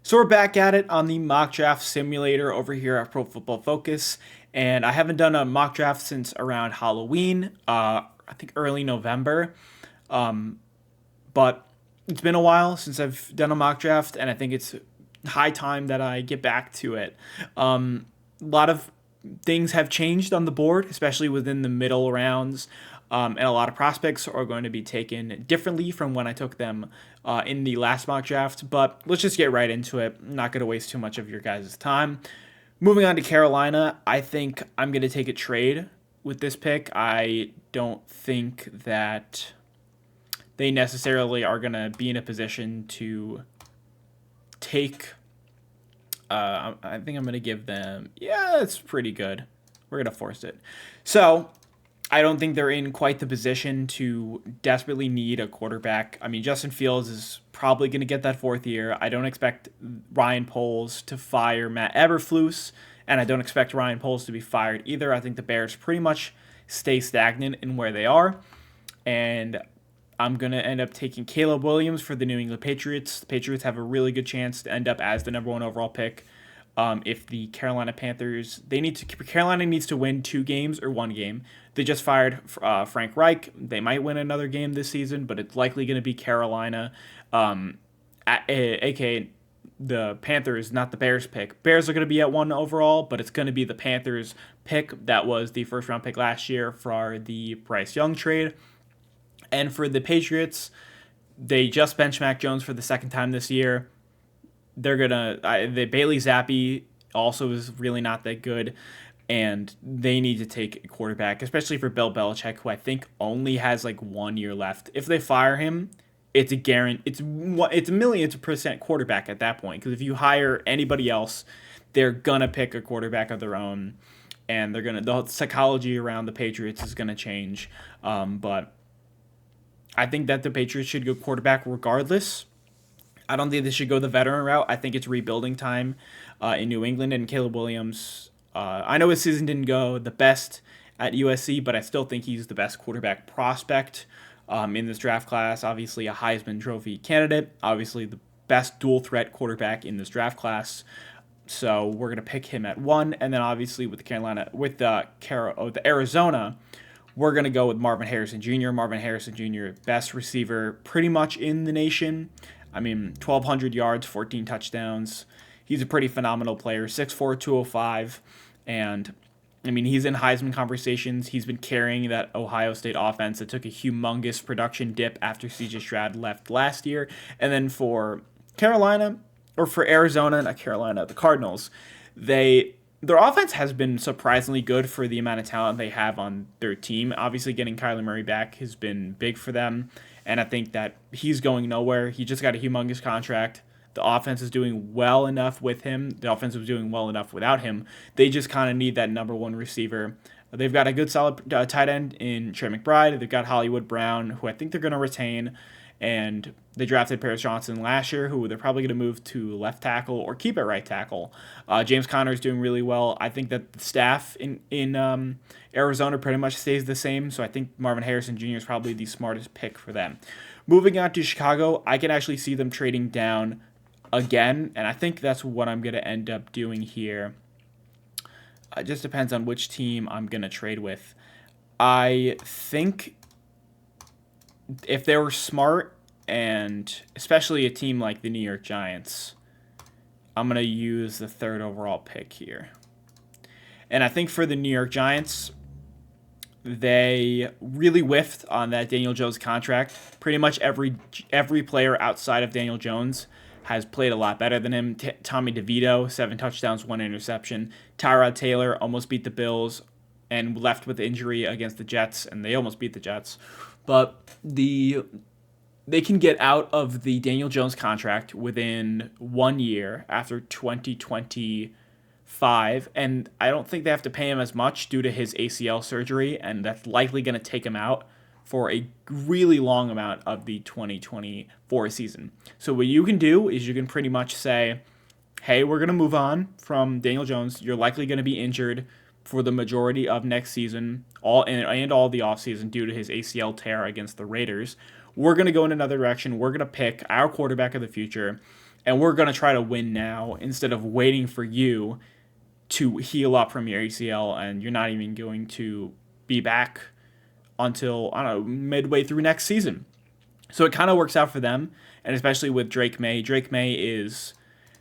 So we're back at it on the mock draft simulator over here at Pro Football Focus, and I haven't done a mock draft since around Halloween, I think early November, but it's been a while since I've done a mock draft, and I think it's high time that I get back to it. A lot of things have changed on the board, especially within the middle rounds. And a lot of prospects are going to be taken differently from when I took them in the last mock draft. But let's just get right into it. I'm not going to waste too much of your guys' time. Moving on to Carolina, I think I'm going to take a trade with this pick. I don't think that they necessarily are going to be in a position to take. I think I'm going to give them. Yeah, it's pretty good. We're going to force it. So I don't think they're in quite the position to desperately need a quarterback. I mean, Justin Fields is probably going to get that fourth year. I don't expect Ryan Poles to fire Matt Eberflus, and I don't expect Ryan Poles to be fired either. I think the Bears pretty much stay stagnant in where they are, and I'm going to end up taking Caleb Williams for the New England Patriots. The Patriots have a really good chance to end up as the number one overall pick. If the Carolina Panthers, Carolina needs to win 2 games or 1 game. They just fired Frank Reich. They might win another game this season, but it's likely going to be Carolina, aka the Panthers, not the Bears pick. Bears are going to be at 1 overall, but it's going to be the Panthers pick that was the first round pick last year for the Bryce Young trade. And for the Patriots, they just benched Mac Jones for the second time this year. They're the Bailey Zappi also is really not that good, and they need to take a quarterback, especially for Bill Belichick, who I think only has like 1 year left. If they fire him, it's a guarantee. It's a million percent quarterback at that point. Because if you hire anybody else, they're gonna pick a quarterback of their own, and the psychology around the Patriots is gonna change. But I think that the Patriots should go quarterback regardless. I don't think they should go the veteran route. I think it's rebuilding time in New England, and Caleb Williams. I know his season didn't go the best at USC, but I still think he's the best quarterback prospect in this draft class. Obviously, a Heisman Trophy candidate. Obviously, the best dual threat quarterback in this draft class. So we're gonna pick him at 1, and then obviously with the Arizona, we're going to go with Marvin Harrison Jr. Marvin Harrison Jr., best receiver pretty much in the nation. I mean, 1,200 yards, 14 touchdowns. He's a pretty phenomenal player, 6'4", 205. And, I mean, he's in Heisman conversations. He's been carrying that Ohio State offense that took a humongous production dip after C.J. Stroud left last year. And then for Arizona, not Carolina, the Cardinals, their offense has been surprisingly good for the amount of talent they have on their team. Obviously, getting Kyler Murray back has been big for them, and I think that he's going nowhere. He just got a humongous contract. The offense is doing well enough with him. The offense was doing well enough without him. They just kind of need that number one receiver. They've got a good, solid tight end in Trey McBride. They've got Hollywood Brown, who I think they're going to retain. And they drafted Paris Johnson last year, who they're probably going to move to left tackle or keep at right tackle. James Conner is doing really well. I think that the staff in Arizona pretty much stays the same, so I think Marvin Harrison Jr. is probably the smartest pick for them. Moving on to Chicago, I can actually see them trading down again, and I think that's what I'm going to end up doing here. It just depends on which team I'm going to trade with. I think if they were smart, and especially a team like the New York Giants, I'm going to use the 3rd overall pick here. And I think for the New York Giants, they really whiffed on that Daniel Jones contract. Pretty much every player outside of Daniel Jones has played a lot better than him. Tommy DeVito, 7 touchdowns, 1 interception. Tyrod Taylor almost beat the Bills and left with injury against the Jets, and they almost beat the Jets. But they can get out of the Daniel Jones contract within 1 year after 2025, and I don't think they have to pay him as much due to his ACL surgery, and that's likely going to take him out for a really long amount of the 2024 season. So what you can do is you can pretty much say, hey, we're going to move on from Daniel Jones. You're likely going to be injured for the majority of next season, all the offseason due to his ACL tear against the Raiders. We're going to go in another direction. We're going to pick our quarterback of the future, and we're going to try to win now instead of waiting for you to heal up from your ACL, and you're not even going to be back until, I don't know, midway through next season. So it kind of works out for them, and especially with Drake May. Drake May is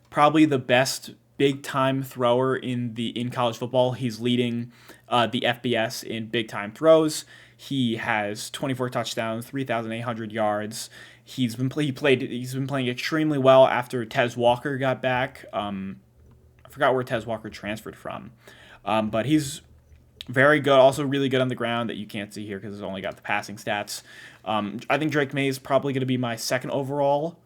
probably the best big time thrower in college football. He's leading the FBS in big time throws. He has 24 touchdowns, 3,800 yards. He's been playing extremely well after Tez Walker got back. I forgot where Tez Walker transferred from, but he's very good. Also really good on the ground that you can't see here because it's only got the passing stats. I think Drake May is probably going to be my second overall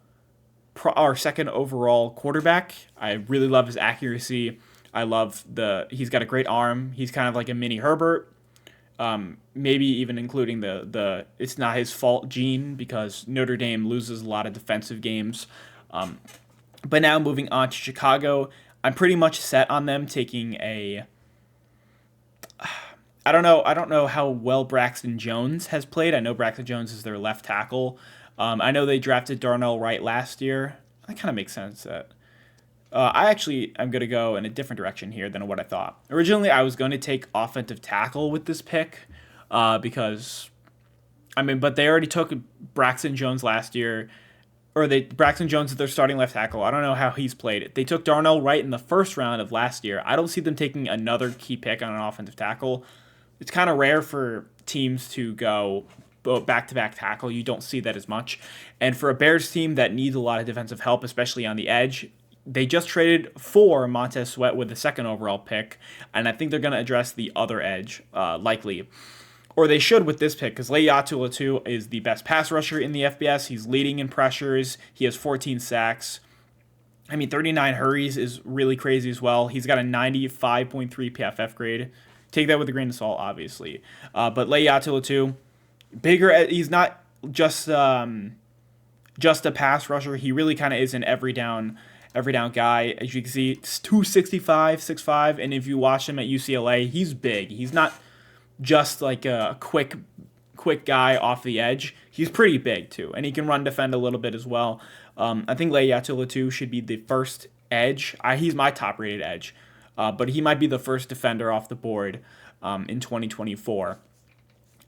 quarterback. I really love his accuracy. I love he's got a great arm. He's kind of like a mini Herbert. Maybe even including the it's not his fault gene, because Notre Dame loses a lot of defensive games. But now moving on to Chicago, I'm pretty much set on them taking a. I don't know how well Braxton Jones has played. I know Braxton Jones is their left tackle. I know they drafted Darnell Wright last year. That kind of makes sense. I actually am going to go in a different direction here than what I thought. Originally, I was going to take offensive tackle with this pick because, but they already took Braxton Jones last year. Braxton Jones is their starting left tackle. I don't know how he's played. They took Darnell Wright in the first round of last year. I don't see them taking another key pick on an offensive tackle. It's kind of rare for teams to go back-to-back tackle. You don't see that as much. And for a Bears team that needs a lot of defensive help, especially on the edge, they just traded for Montez Sweat with the second overall pick, and I think they're going to address the other edge, likely. Or they should with this pick, because Le'Yatu Latu is the best pass rusher in the FBS. He's leading in pressures. He has 14 sacks. 39 hurries is really crazy as well. He's got a 95.3 PFF grade. Take that with a grain of salt, obviously. But Le'Yatu Latu, bigger. He's not just a pass rusher. He really kind of is an every down guy. As you can see, it's 265, 6'5", and if you watch him at UCLA, he's big. He's not just like a quick guy off the edge. He's pretty big too, and he can run defend a little bit as well. I think Le'Yatu Latu should be the first edge. He's my top rated edge, but he might be the first defender off the board in 2024.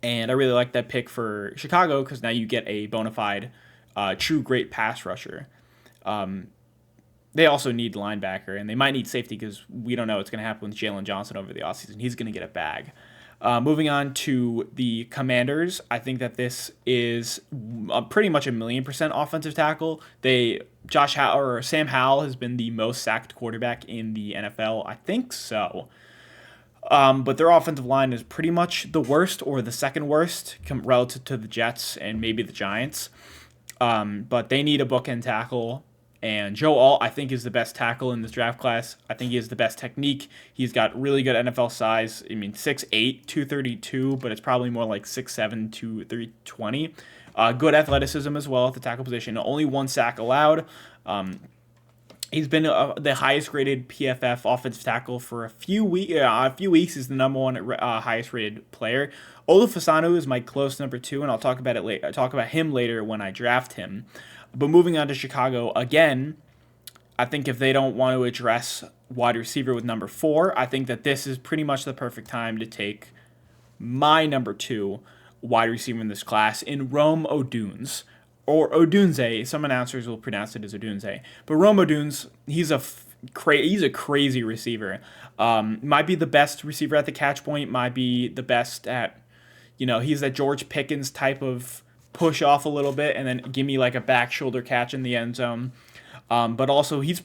And I really like that pick for Chicago because now you get a bona fide, true great pass rusher. They also need linebacker, and they might need safety because we don't know what's going to happen with Jalen Johnson over the offseason. He's going to get a bag. Moving on to the Commanders, I think that this is pretty much 1,000,000% offensive tackle. Sam Howell has been the most sacked quarterback in the NFL. I think so. But their offensive line is pretty much the worst or the second worst relative to the Jets and maybe the Giants. But they need a bookend tackle. And Joe Alt, I think, is the best tackle in this draft class. I think he has the best technique. He's got really good NFL size. 6'8", 232, but it's probably more like 6'7", 320. Good athleticism as well at the tackle position. Only one sack allowed. He's been the highest rated PFF offensive tackle for a few weeks. He's the number one highest rated player. Olufasanu is my close number 2, and I'll talk about it later. I'll talk about him later when I draft him. But moving on to Chicago, again, I think if they don't want to address wide receiver with number 4, I think that this is pretty much the perfect time to take my number 2 wide receiver in this class in Rome Odunze. Or Odunze. Some announcers will pronounce it as Odunze. But Rome Odunze, he's a crazy receiver. Might be the best receiver at the catch point. Might be the best at, he's that George Pickens type of push off a little bit and then give me like a back shoulder catch in the end zone. But also he's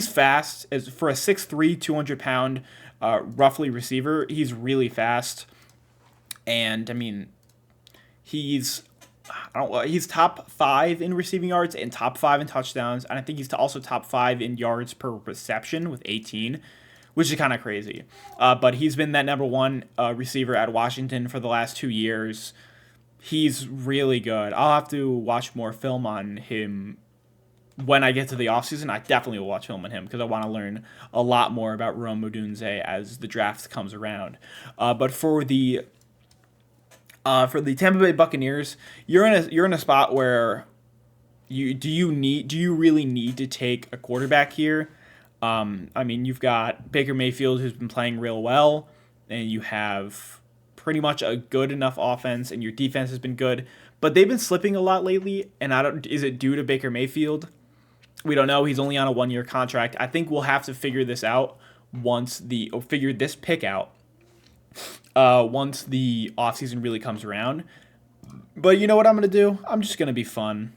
fast. As for a 6'3", 200-pound roughly receiver, he's really fast. And he's top 5 in receiving yards and top 5 in touchdowns, and I think he's also top 5 in yards per reception with 18, which is kind of crazy. But he's been that number 1 receiver at Washington for the last 2 years. He's really good. I'll have to watch more film on him when I get to the offseason. I definitely will watch film on him because I want to learn a lot more about Rome Odunze as the draft comes around. But for the Tampa Bay Buccaneers, you're in a spot where Do you really need to take a quarterback here? I mean, you've got Baker Mayfield who's been playing real well, and you have pretty much a good enough offense, and your defense has been good, but they've been slipping a lot lately. And I don't is it due to Baker Mayfield? We don't know. He's only on a 1 year contract. I think we'll have to figure this out figure this pick out once the offseason really comes around. But you know what I'm gonna do? I'm just gonna be fun,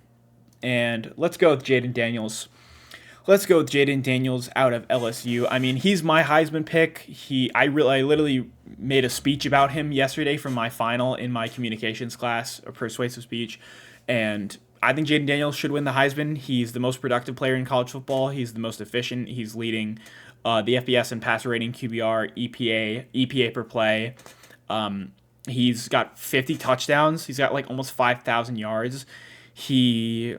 and let's go with Jaden Daniels. Let's go with Jaden Daniels out of LSU. I mean, he's my Heisman pick. I literally made a speech about him yesterday from my final in my communications class, a persuasive speech, and I think Jaden Daniels should win the Heisman. He's the most productive player in college football. He's the most efficient. He's leading the FBS and passer rating, QBR, EPA per play. He's got 50 touchdowns. He's got like almost 5,000 yards. He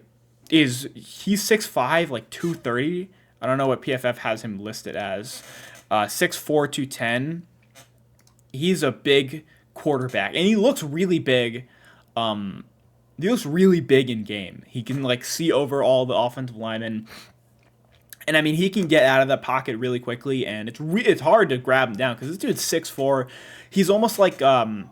he's 6'5", like 230. I don't know what PFF has him listed as. 6'4", 210. He's a big quarterback, and he looks really big. He looks really big in game. He can like see over all the offensive linemen, and I mean he can get out of the pocket really quickly, and it's hard to grab him down because this dude's 6'4". He's almost like a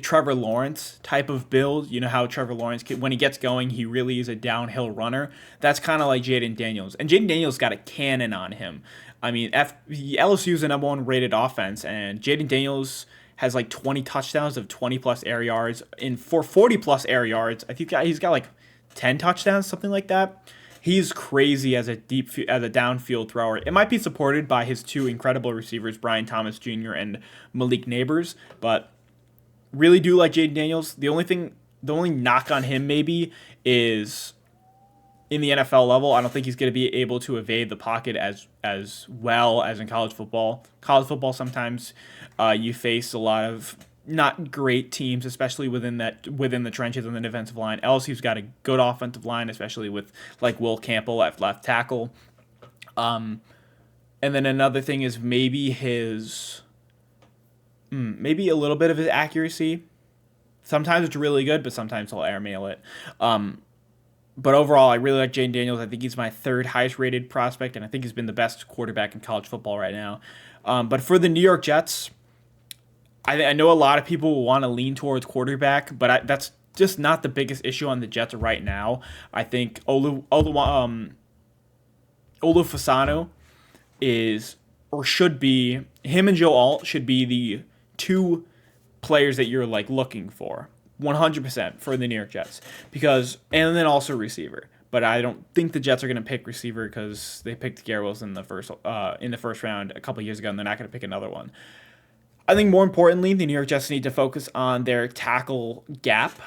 Trevor Lawrence type of build. You know how Trevor Lawrence, when he gets going, he really is a downhill runner. That's kind of like Jaden Daniels. And Jaden Daniels got a cannon on him. I mean, LSU is the number one rated offense, and Jaden Daniels has like 20 touchdowns of 20-plus air yards. For 40-plus air yards, I think he's got like 10 touchdowns, something like that. He's crazy as a downfield thrower. It might be supported by his two incredible receivers, Brian Thomas Jr. and Malik Neighbors, but really do like Jaden Daniels. The only knock on him maybe is in the NFL level. I don't think he's going to be able to evade the pocket as well as in college football. College football sometimes you face a lot of not great teams, especially within the trenches on the defensive line. LSU's got a good offensive line, especially with like Will Campbell at left tackle. And then another thing is maybe a little bit of his accuracy. Sometimes it's really good, but sometimes he'll airmail it. But overall, I really like Jaden Daniels. I think he's my third highest rated prospect, and I think he's been the best quarterback in college football right now. But for the New York Jets, I know a lot of people will want to lean towards quarterback, but that's just not the biggest issue on the Jets right now. I think Olu Fasano should be, him and Joe Alt should be the two players that you're like looking for 100% for the New York Jets, and then also receiver. But I don't think the Jets are going to pick receiver because they picked Garrett Wilson in the first round a couple years ago, and they're not going to pick another one. I think more importantly, the New York Jets need to focus on their tackle gap.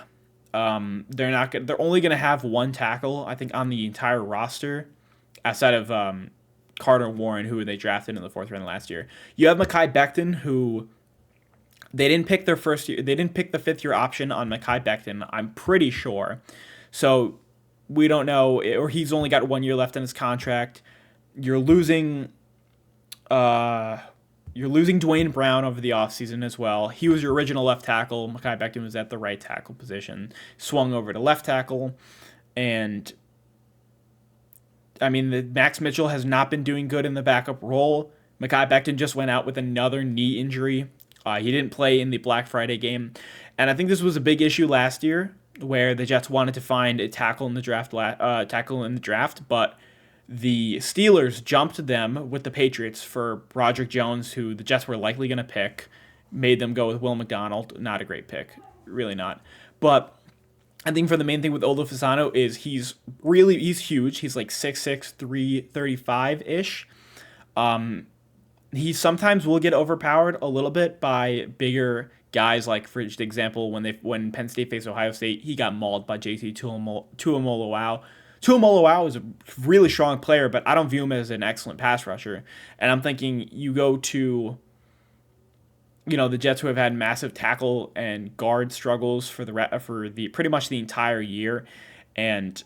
They're only going to have one tackle, I think, on the entire roster, outside of Carter Warren, who they drafted in the fourth round last year. You have Mekhi Becton, who they didn't pick their first year. They didn't pick the fifth-year option on Mekhi Becton, I'm pretty sure. So we don't know, or he's only got 1 year left on his contract. You're losing Dwayne Brown over the offseason as well. He was your original left tackle. Mekhi Becton was at the right tackle position, swung over to left tackle, and I mean, Max Mitchell has not been doing good in the backup role. Mekhi Becton just went out with another knee injury. He didn't play in the Black Friday game. And I think this was a big issue last year where the Jets wanted to find a tackle in the draft, but the Steelers jumped them with the Patriots for Broderick Jones, who the Jets were likely going to pick, made them go with Will McDonald. Not a great pick. Really not. But I think for the main thing with Olu Fasano is he's huge. He's like 6'6", 335-ish. He sometimes will get overpowered a little bit by bigger guys, like for example, when Penn State faced Ohio State, he got mauled by JT Tuimoloau. Tuimoloau is a really strong player, but I don't view him as an excellent pass rusher. And I'm thinking you go to the Jets, who have had massive tackle and guard struggles for the pretty much the entire year, and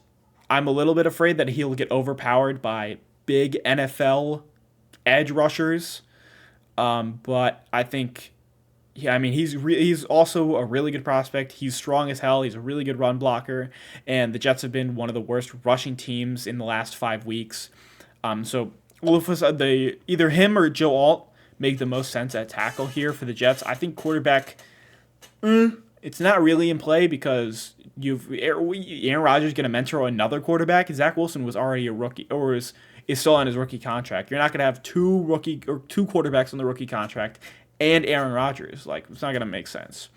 I'm a little bit afraid that he'll get overpowered by big NFL edge rushers. But I think Yeah, I mean he's also a really good prospect. He's strong as hell. He's a really good run blocker, and the Jets have been one of the worst rushing teams in the last 5 weeks. So Wolfus, they either him or Joe Alt make the most sense at tackle here for the Jets. I think quarterback, it's not really in play because Aaron Rodgers going to mentor another quarterback. Zach Wilson was already a rookie, or is still on his rookie contract. You're not going to have two quarterbacks on the rookie contract and Aaron Rodgers. Like, it's not going to make sense.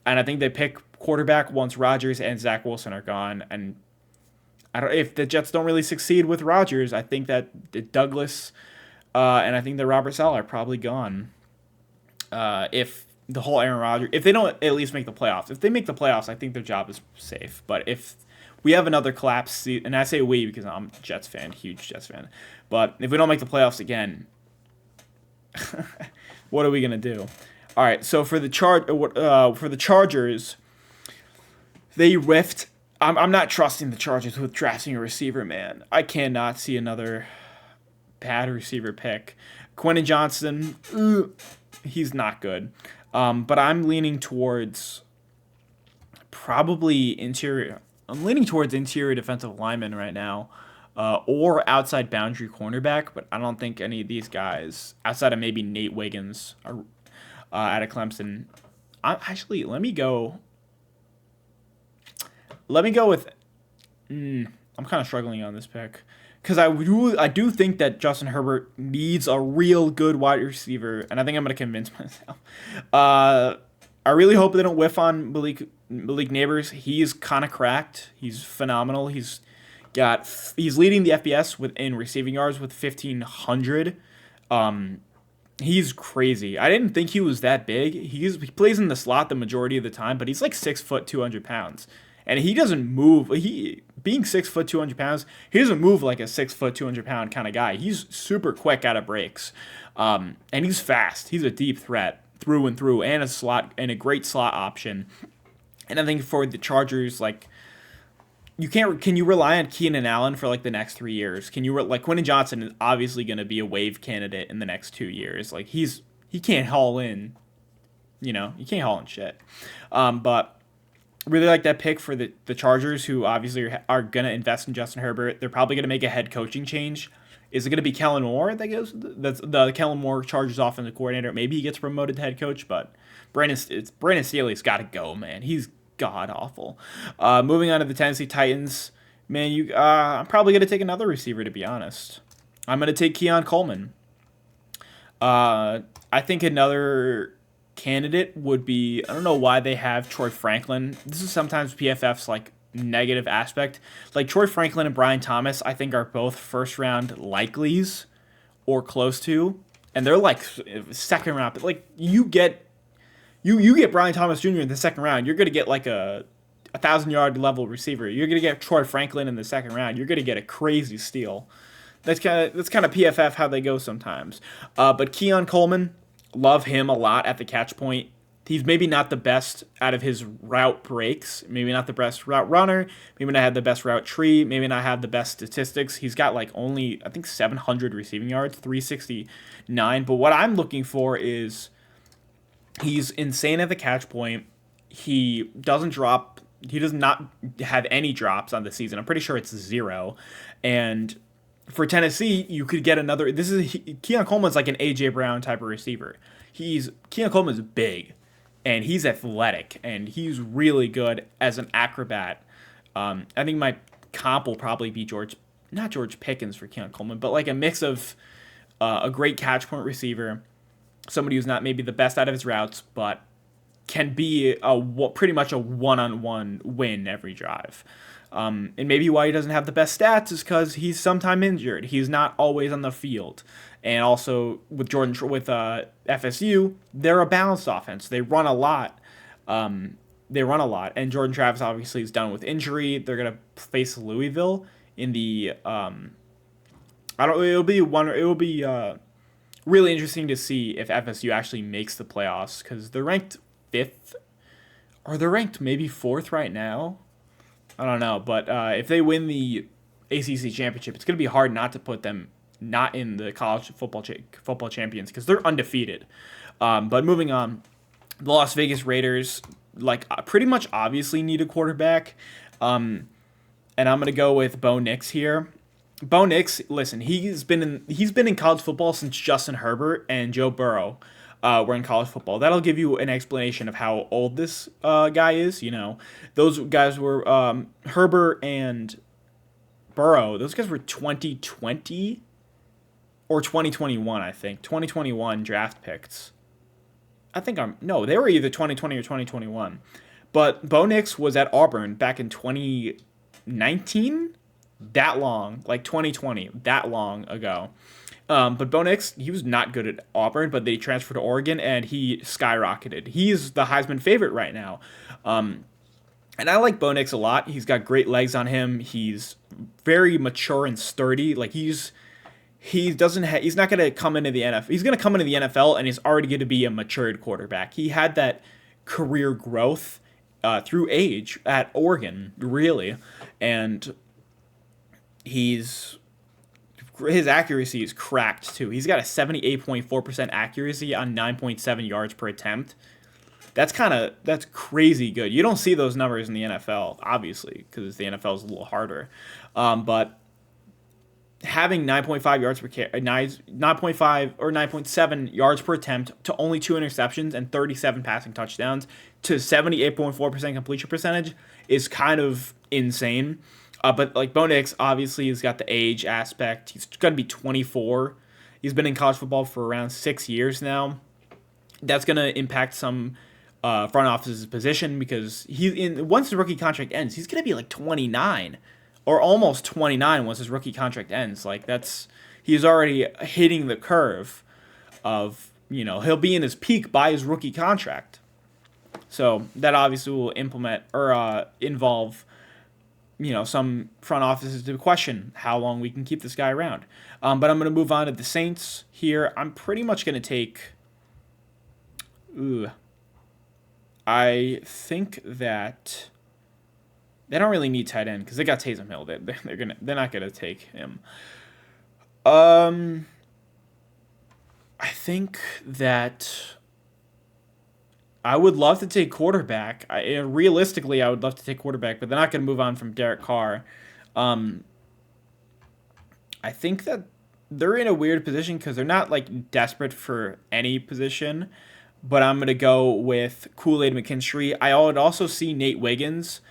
And I think they pick quarterback once Rodgers and Zach Wilson are gone. And I don't if the Jets don't really succeed with Rodgers, I think that Douglas and I think that Robert Saleh are probably gone. If the whole Aaron Rodgers, if they don't at least make the playoffs, if they make the playoffs, I think their job is safe. But if we have another collapse, and I say we because I'm a Jets fan, huge Jets fan, but if we don't make the playoffs again, what are we gonna do? All right, so for the Chargers, they riffed. I'm not trusting the Chargers with drafting a receiver, man. I cannot see another bad receiver pick. Quentin Johnson, he's not good. But I'm leaning towards probably interior. I'm leaning towards interior defensive lineman right now, or outside boundary cornerback. But I don't think any of these guys, outside of maybe Nate Wiggins, are out of Clemson. Actually, let me go. Let me go with. I'm kind of struggling on this pick because I do think that Justin Herbert needs a real good wide receiver, and I think I'm going to convince myself. I really hope they don't whiff on Malik Neighbors. He's kind of cracked. He's phenomenal. He's leading the FBS in receiving yards with 1,500. He's crazy. I didn't think he was that big. He plays in the slot the majority of the time, but he's like 6 foot 200 pounds. And he doesn't move. Being 6 foot 200 pounds, he doesn't move like a 6 foot 200 pound kind of guy. He's super quick out of breaks, and he's fast. He's a deep threat through and through, and a great slot option. And I think for the Chargers, like can you rely on Keenan Allen for like the next 3 years? Can you like Quentin Johnson is obviously going to be a wave candidate in the next 2 years. Like he can't haul in, he can't haul in shit. But really like that pick for the Chargers, who obviously are going to invest in Justin Herbert. They're probably going to make a head coaching change. Is it going to be Kellen Moore that goes? That's the Kellen Moore Chargers offensive coordinator. Maybe he gets promoted to head coach, but Brandon Staley's got to go, man. He's god awful. Moving on to the Tennessee Titans, man. I'm probably going to take another receiver, to be honest. I'm going to take Keon Coleman. I think another candidate would be, I don't know why they have Troy Franklin. This is sometimes PFF's like negative aspect. Like Troy Franklin and Brian Thomas, I think are both first round likelies or close to, and they're like second round. But like you get Brian Thomas Jr. in the second round, you're gonna get like a 1,000-yard level receiver. You're gonna get Troy Franklin in the second round. You're gonna get a crazy steal. That's kind of PFF how they go sometimes. But Keon Coleman, love him a lot at the catch point. He's maybe not the best out of his route breaks, maybe not the best route runner, maybe not have the best route tree, maybe not have the best statistics. He's got like only, I think, 700 receiving yards, 369. But what I'm looking for is he's insane at the catch point. He does not have any drops on the season. I'm pretty sure it's 0. And for Tennessee, you could get another. Keon Coleman's like an A.J. Brown type of receiver. Keon Coleman's big, and he's athletic, and he's really good as an acrobat. I think my comp will probably be not George Pickens for Keon Coleman, but like a mix of a great catch point receiver, somebody who's not maybe the best out of his routes, but can be pretty much a one-on-one win every drive. And maybe why he doesn't have the best stats is because he's sometimes injured. He's not always on the field. And also with FSU, they're a balanced offense. They run a lot. And Jordan Travis obviously is done with injury. They're gonna face Louisville in the It'll be really interesting to see if FSU actually makes the playoffs because they're ranked 5th, or they're ranked maybe 4th right now. I don't know, but if they win the ACC championship, it's going to be hard not to put them not in the college football champions because they're undefeated. But moving on, The Las Vegas Raiders, pretty much obviously need a quarterback. And I'm gonna go with Bo Nix here. Bo Nix, listen, he's been in college football since Justin Herbert and Joe Burrow were in college football. That'll give you an explanation of how old this guy is. Those guys were Herbert and Burrow. Those guys were 2020 or 2021, I think. 2021 draft picks. I think I'm no, they were either 2020 or 2021. But Bo Nix was at Auburn back in 2019, that long, like 2020, that long ago. But Bo Nix, he was not good at Auburn, but they transferred to Oregon and he skyrocketed. He's the Heisman favorite right now. And I like Bo Nix a lot. He's got great legs on him. He's very mature and sturdy. He's not going to come into the NFL. He's going to come into the NFL and he's already going to be a matured quarterback. He had that career growth through age at Oregon, really, and his accuracy is cracked too. He's got a 78.4% accuracy on 9.7 yards per attempt. That's crazy good. You don't see those numbers in the NFL, obviously, because the NFL is a little harder. But having 9.5 yards per 9.5 or 9.7 yards per attempt to only 2 interceptions and 37 passing touchdowns to 78.4% completion percentage is kind of insane. But like Bo Nix, obviously, has got the age aspect. He's going to be 24. He's been in college football for around 6 years now. That's going to impact some front office's position because once the rookie contract ends, he's going to be like 29 or almost 29 once his rookie contract ends. He's already hitting the curve of, he'll be in his peak by his rookie contract. So that obviously will involve, some front offices to question how long we can keep this guy around. But I'm going to move on to the Saints here. I'm pretty much going to take. I think that they don't really need tight end because they got Taysom Hill. They're not gonna take him. I think that I would love to take quarterback. Realistically, I would love to take quarterback, but they're not gonna move on from Derek Carr. I think that they're in a weird position because they're not desperate for any position. But I'm going to go with Kool-Aid McKinstry. I would also see Nate Wiggins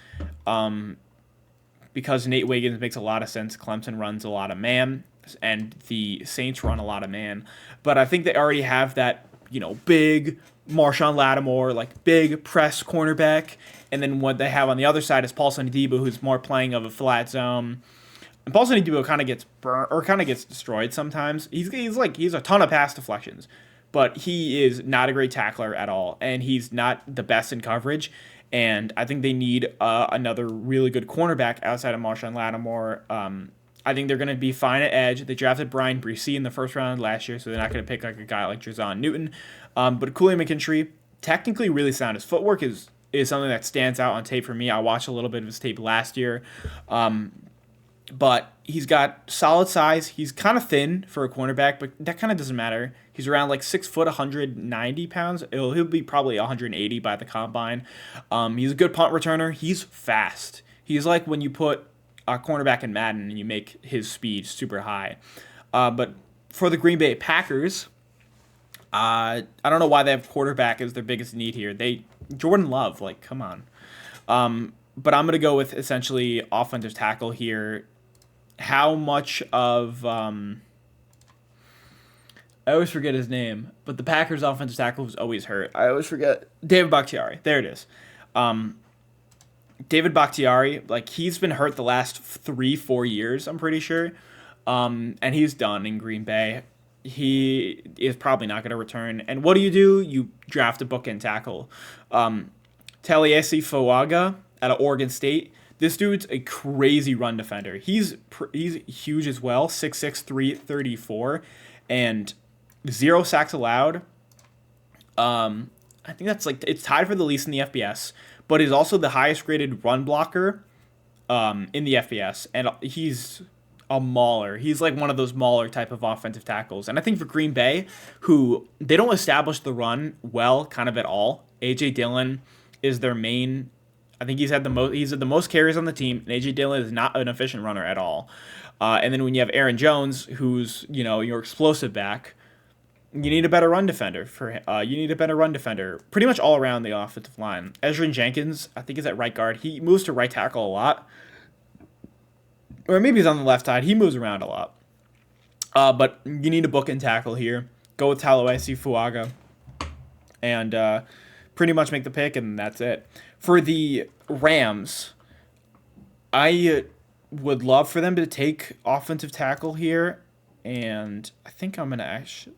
because Nate Wiggins makes a lot of sense. Clemson runs a lot of man, and the Saints run a lot of man. But I think they already have that, big Marshawn Lattimore, big press cornerback. And then what they have on the other side is Paulson Adebo, who's more playing of a flat zone. And Paulson Adebo kind of gets burnt or kind of gets destroyed sometimes. He's a ton of pass deflections. But he is not a great tackler at all, and he's not the best in coverage. And I think they need another really good cornerback outside of Marshawn Lattimore. I think they're going to be fine at edge. They drafted Brian Bresee in the first round last year, so they're not going to pick a guy like Drazon Newton. But Kool-Aid McKinstry, technically really sound. His footwork is something that stands out on tape for me. I watched a little bit of his tape last year. But he's got solid size. He's kind of thin for a cornerback, but that kind of doesn't matter. He's around 6 foot, 190 pounds. He'll be probably 180 by the combine. He's a good punt returner. He's fast. He's like when you put a cornerback in Madden and you make his speed super high. But for the Green Bay Packers, I don't know why they have quarterback as their biggest need here. Jordan Love, come on. But I'm going to go with essentially offensive tackle here. How much of I always forget his name, but the Packers offensive tackle was always hurt. I always forget David Bakhtiari. There it is. David Bakhtiari, he's been hurt the last 3-4 years, I'm pretty sure. And he's done in Green Bay. He is probably not going to return. And what do? You draft a bookend tackle. Taliesin Fuaga out of Oregon State. This dude's a crazy run defender. He's huge as well, 6'6", 334, and 0 sacks allowed. I think that's it's tied for the least in the FBS, but he's also the highest graded run blocker in the FBS, and he's a mauler. He's one of those mauler type of offensive tackles. And I think for Green Bay, who they don't establish the run well kind of at all, AJ Dillon is their main. I think he's had the most carries on the team, and AJ Dillon is not an efficient runner at all. And then when you have Aaron Jones, who's your explosive back, you need a better run defender you need a better run defender pretty much all around the offensive line. Ezrin Jenkins, I think, is at right guard. He moves to right tackle a lot, or maybe he's on the left side. He moves around a lot. But you need a book and tackle here. Go with Talawasi Fuaga, and pretty much make the pick, and that's it. For the Rams, I would love for them to take offensive tackle here, and I think I'm gonna actually.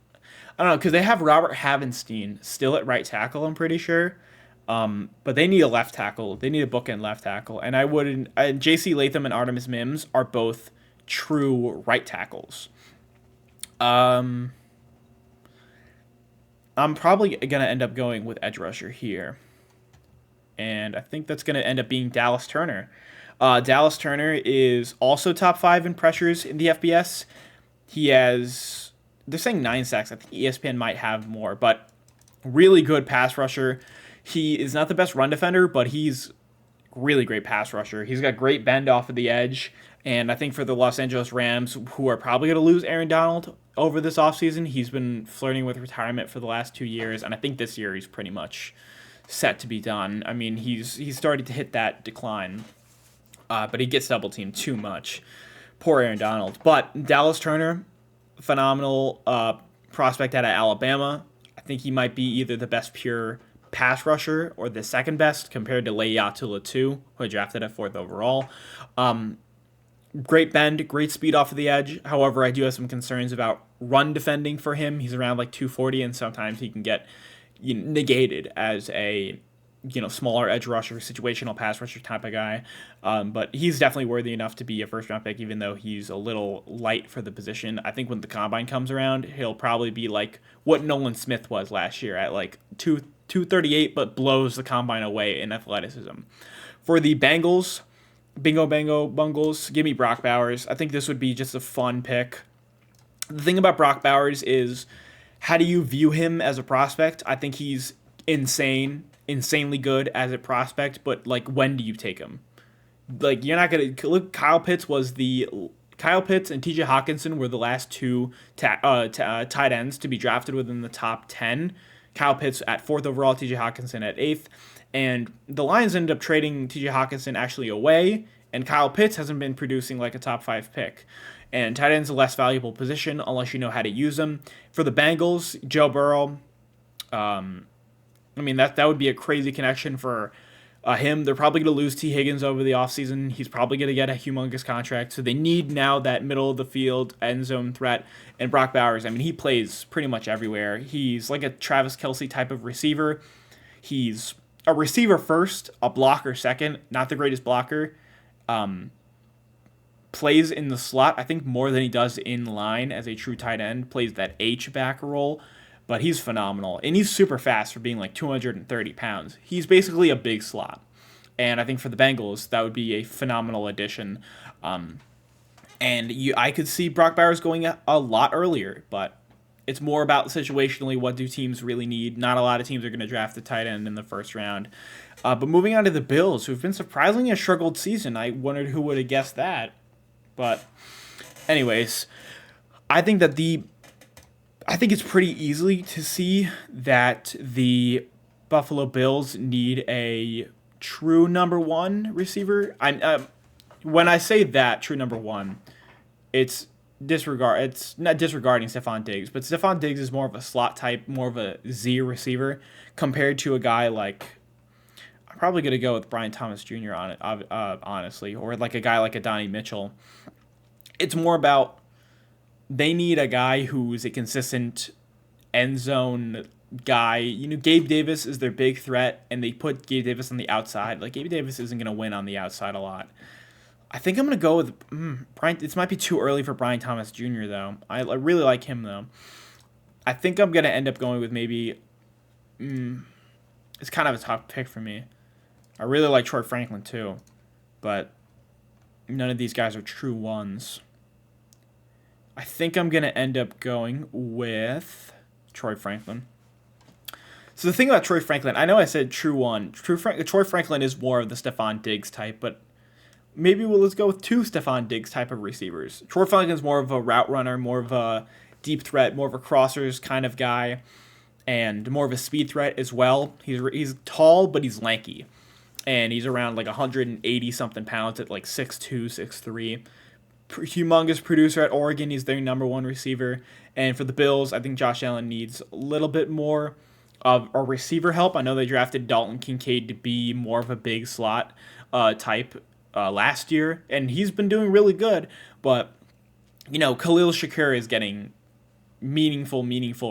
I don't know, because they have Robert Havenstein still at right tackle, I'm pretty sure. But they need a left tackle. They need a bookend left tackle. And I wouldn't. J.C. Latham and Artemis Mims are both true right tackles. I'm probably going to end up going with edge rusher here. And I think that's going to end up being Dallas Turner. Dallas Turner is also top 5 in pressures in the FBS. He has. They're saying 9 sacks. I think ESPN might have more, but really good pass rusher. He is not the best run defender, but he's really great pass rusher. He's got great bend off of the edge, and I think for the Los Angeles Rams, who are probably going to lose Aaron Donald over this offseason, he's been flirting with retirement for the last 2 years, and I think this year he's pretty much set to be done. I mean, he's started to hit that decline, but he gets double teamed too much. Poor Aaron Donald. But Dallas Turner, phenomenal prospect out of Alabama. I think he might be either the best pure pass rusher or the second best compared to Le'Yatu Latu, who I drafted at 4th overall. Great bend, great speed off of the edge. However, I do have some concerns about run defending for him. He's around like 240, and sometimes he can get negated as a smaller edge rusher, situational pass rusher type of guy. But he's definitely worthy enough to be a first-round pick, even though he's a little light for the position. I think when the combine comes around, he'll probably be like what Nolan Smith was last year at like 238, but blows the combine away in athleticism. For the Bengals, Bingo Bango Bungles, give me Brock Bowers. I think this would be just a fun pick. The thing about Brock Bowers is, how do you view him as a prospect? I think he's insanely good as a prospect, but like, when do you take him? Like, you're not gonna look. Kyle Pitts and TJ Hawkinson were the last two tight ends to be drafted within the top 10. Kyle Pitts at 4th overall, TJ Hawkinson at 8th, and the Lions ended up trading TJ Hawkinson actually away, and Kyle Pitts hasn't been producing like a top 5 pick. And tight end's a less valuable position unless you know how to use them. For the Bengals, Joe Burrow. I mean, that would be a crazy connection for him. They're probably going to lose T. Higgins over the offseason. He's probably going to get a humongous contract. So they need now that middle of the field end zone threat. And Brock Bowers, I mean, he plays pretty much everywhere. He's like a Travis Kelce type of receiver. He's a receiver first, a blocker second, not the greatest blocker. Plays in the slot, I think, more than he does in line as a true tight end. Plays that H-back role. But he's phenomenal, and he's super fast for being like 230 pounds. He's basically a big slot, and I think for the Bengals, that would be a phenomenal addition. I could see Brock Bowers going a lot earlier, but it's more about situationally what do teams really need. Not a lot of teams are going to draft a tight end in the first round. But moving on to the Bills, who've been surprisingly a struggled season. I wondered who would have guessed that. But anyways, I think it's pretty easy to see that the Buffalo Bills need a true number 1 receiver. When I say that true number 1, it's not disregarding Stephon Diggs, but Stephon Diggs is more of a slot type, more of a Z receiver compared to a guy like, I'm probably going to go with Brian Thomas Jr. on it, honestly, or like a guy like Adonai Mitchell. It's more about, they need a guy who's a consistent end zone guy. Gabe Davis is their big threat, and they put Gabe Davis on the outside. Like, Gabe Davis isn't going to win on the outside a lot. I think I'm going to go with Brian. This might be too early for Brian Thomas Jr., though. I really like him, though. I think I'm going to end up going with maybe... it's kind of a tough pick for me. I really like Troy Franklin, too. But none of these guys are true ones. I think I'm going to end up going with Troy Franklin. So the thing about Troy Franklin, I know I said true one. Troy Franklin is more of the Stephon Diggs type, but maybe let's go with two Stephon Diggs type of receivers. Troy Franklin is more of a route runner, more of a deep threat, more of a crossers kind of guy, and more of a speed threat as well. He's tall, but he's lanky, and he's around like 180 something pounds at like 6'2", 6'3". Humongous producer at Oregon. He's their number one receiver. And for the Bills, I think Josh Allen needs a little bit more of a receiver help. I know they drafted Dalton Kincaid to be more of a big slot type last year, and he's been doing really good. But, Khalil Shakir is getting meaningful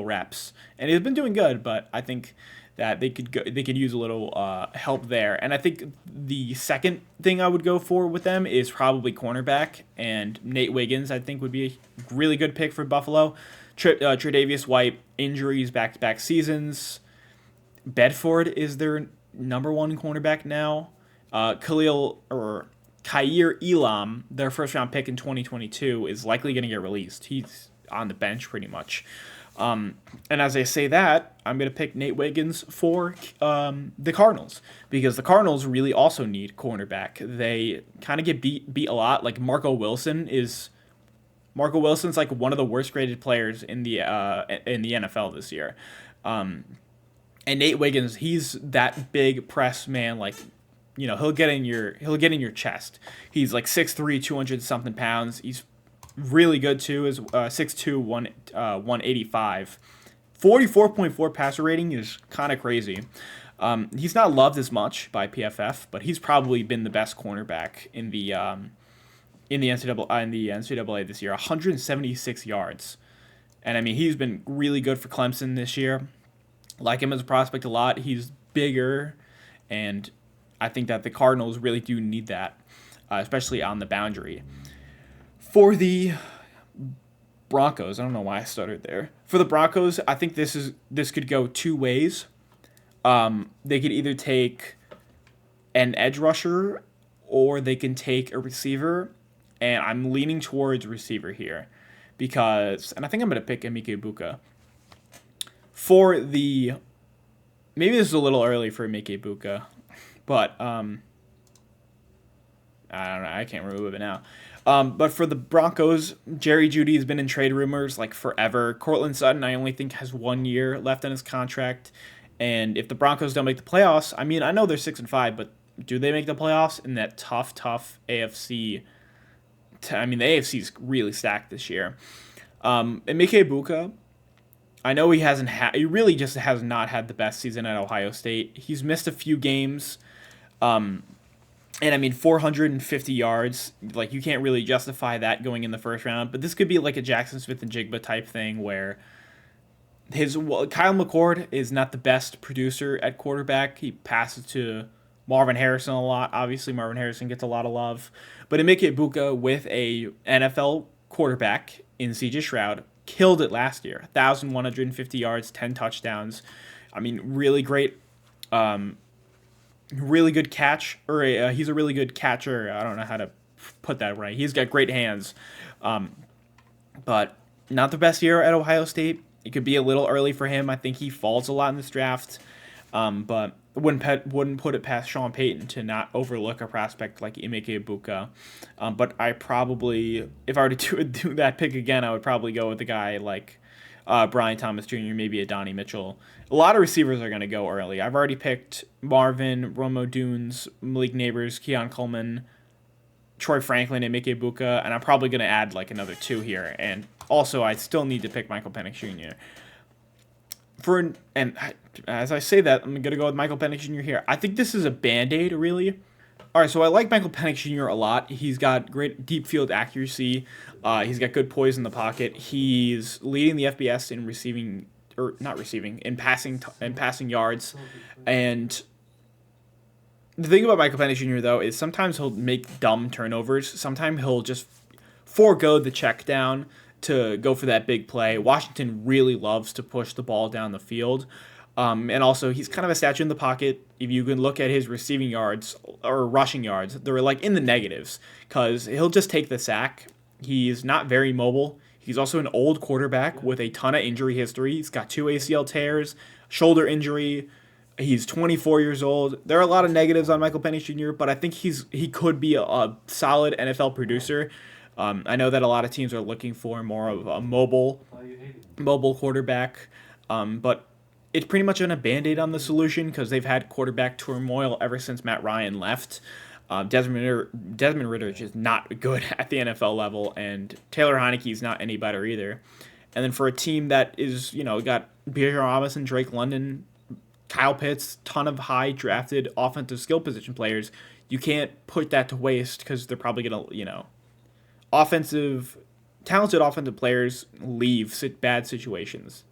reps, and he's been doing good, but I think that they could use a little help there. And I think the second thing I would go for with them is probably cornerback, and Nate Wiggins I think would be a really good pick for Buffalo. Tre'Davious White, injuries, back-to-back seasons. Bedford is their number one cornerback now. Khair Elam, their first round pick in 2022, is likely going to get released. He's on the bench pretty much. And as I say that, I'm going to pick Nate Wiggins for the Cardinals, because the Cardinals really also need cornerback. They kind of get beat a lot. Like Marco Wilson's like one of the worst graded players in the NFL this year. And Nate Wiggins, he's that big press man, like, he'll get in your chest. He's like 6'3", 200 something pounds. He's really good too, is 6'2", 185. 44.4 passer rating is kind of crazy. He's not loved as much by PFF, but he's probably been the best cornerback in the NCAA this year. 176 yards, and I mean he's been really good for Clemson this year. Like him as a prospect a lot. He's bigger, and I think that the Cardinals really do need that, especially on the boundary. For the Broncos, I don't know why I stuttered there. For the Broncos, I think this could go two ways. They could either take an edge rusher or they can take a receiver, and I'm leaning towards receiver here and I think I'm going to pick Emeka Egbuka. Maybe this is a little early for Emeka Egbuka, but I don't know. I can't remove it now. But for the Broncos, Jerry Jeudy has been in trade rumors like forever. Courtland Sutton, I only think, has 1 year left on his contract. And if the Broncos don't make the playoffs, I mean, I know they're 6-5, but do they make the playoffs in that tough AFC? The AFC is really stacked this year. And Emeka Egbuka, I know he really just has not had the best season at Ohio State. He's missed a few games. And I mean, 450 yards, like you can't really justify that going in the first round. But this could be like a Jackson Smith-Njigba type thing where Kyle McCord is not the best producer at quarterback. He passes to Marvin Harrison a lot. Obviously, Marvin Harrison gets a lot of love. But Emeka Egbuka with a NFL quarterback in C.J. Stroud killed it last year. 1,150 yards, 10 touchdowns. I mean, really great. Really good catch, or he's a really good catcher. I don't know how to put that right. He's got great hands, but not the best year at Ohio State. It could be a little early for him. I think he falls a lot in this draft, but wouldn't put it past Sean Payton to not overlook a prospect like Emeka Egbuka. But I probably, if I were to do that pick again, I would probably go with a guy like Brian Thomas Jr., maybe a Donnie Mitchell. A lot of receivers are going to go early. I've already picked Marvin, Romo Dunes, Malik Neighbors, Keon Coleman, Troy Franklin, and Emeka Egbuka, and I'm probably going to add like another two here. And also, I still need to pick Michael Penix Jr. And as I say that, I'm going to go with Michael Penix Jr. here. I think this is a Band-Aid, really. All right, so I like Michael Penix Jr. a lot. He's got great deep field accuracy. He's got good poise in the pocket. He's leading the FBS in passing yards. And the thing about Michael Penix Jr. though is sometimes he'll make dumb turnovers. Sometimes he'll just forego the check down to go for that big play. Washington really loves to push the ball down the field. And also, he's kind of a statue in the pocket. If you can look at his receiving yards or rushing yards, they're like in the negatives because he'll just take the sack. He's not very mobile. He's also an old quarterback with a ton of injury history. He's got 2 ACL tears, shoulder injury. He's 24 years old. There are a lot of negatives on Michael Penix Jr., but I think he could be a solid NFL producer. I know that a lot of teams are looking for more of a mobile quarterback, but it's pretty much been a band-aid on the solution because they've had quarterback turmoil ever since Matt Ryan left. Desmond Ritter is just not good at the NFL level, and Taylor Heineke's not any better either. And then for a team that is, got Bijan Robinson, Drake London, Kyle Pitts, ton of high drafted offensive skill position players, you can't put that to waste because they're probably going to, talented offensive players leave bad situations.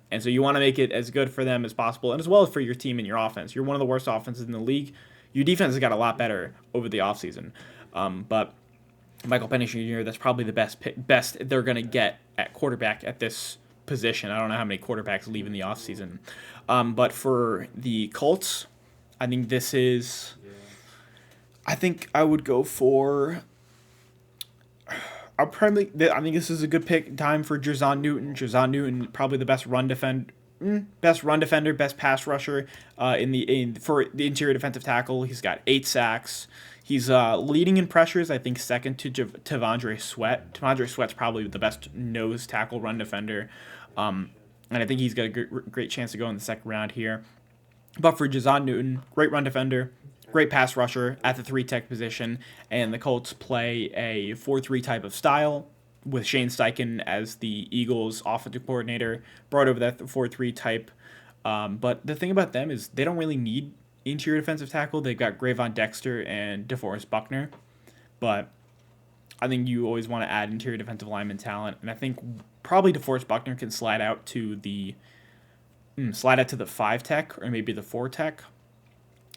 And so you want to make it as good for them as possible, and as well as for your team and your offense. You're one of the worst offenses in the league. Your defense has got a lot better over the offseason. But Michael Penix Jr., that's probably the best they're going to get at quarterback at this position. I don't know how many quarterbacks leave in the offseason. But for the Colts, I think I think I would go for... I think this is a good time for Jerzon Newton. Jerzon Newton, probably the best run defender, best pass rusher for the interior defensive tackle. He's got 8 sacks. He's leading in pressures, I think second to T'Vondre Sweat. T'Vondre Sweat's probably the best nose tackle run defender. And I think he's got a great chance to go in the second round here. But for Jerzon Newton, great run defender, great pass rusher at the 3-tech position, and the Colts play a 4-3 type of style with Shane Steichen as the Eagles' offensive coordinator, brought over that 4-3 type. But the thing about them is they don't really need interior defensive tackle. They've got Grayvon Dexter and DeForest Buckner. But I think you always want to add interior defensive lineman talent, and I think probably DeForest Buckner can slide out to the 5-tech or maybe the 4-tech.